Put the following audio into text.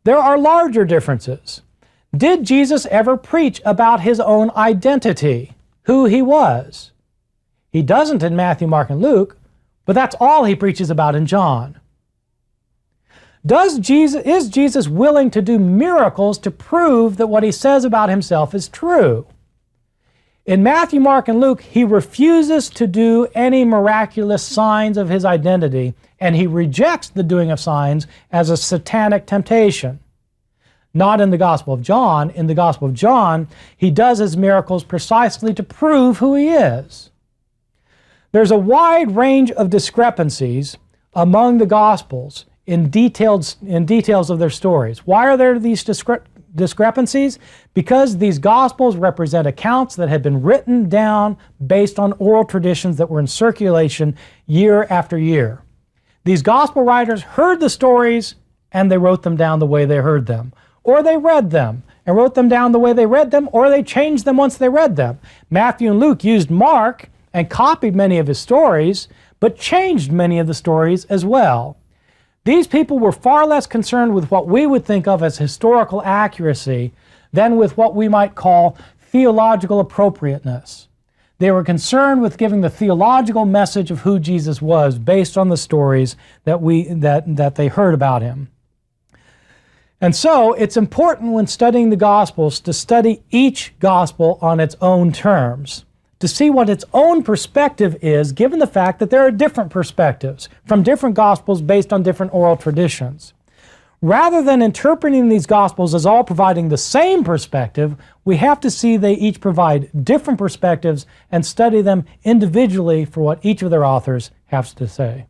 There are larger differences. Did Jesus ever preach about his own identity, who he was? He doesn't in Matthew, Mark, and Luke, but that's all he preaches about in John. Is Jesus willing to do miracles to prove that what he says about himself is true? In Matthew, Mark, and Luke, he refuses to do any miraculous signs of his identity, and he rejects the doing of signs as a satanic temptation. Not in the Gospel of John. In the Gospel of John, he does his miracles precisely to prove who he is. There's a wide range of discrepancies among the Gospels in details of their stories. Why are there these discrepancies? Because these Gospels represent accounts that had been written down based on oral traditions that were in circulation year after year. These Gospel writers heard the stories and they wrote them down the way they heard them. Or they read them and wrote them down the way they read them, or they changed them once they read them. Matthew and Luke used Mark and copied many of his stories, but changed many of the stories as well. These people were far less concerned with what we would think of as historical accuracy than with what we might call theological appropriateness. They were concerned with giving the theological message of who Jesus was based on the stories that they heard about him. And so it's important when studying the Gospels to study each Gospel on its own terms, to see what its own perspective is, given the fact that there are different perspectives from different Gospels based on different oral traditions. Rather than interpreting these Gospels as all providing the same perspective, we have to see they each provide different perspectives and study them individually for what each of their authors has to say.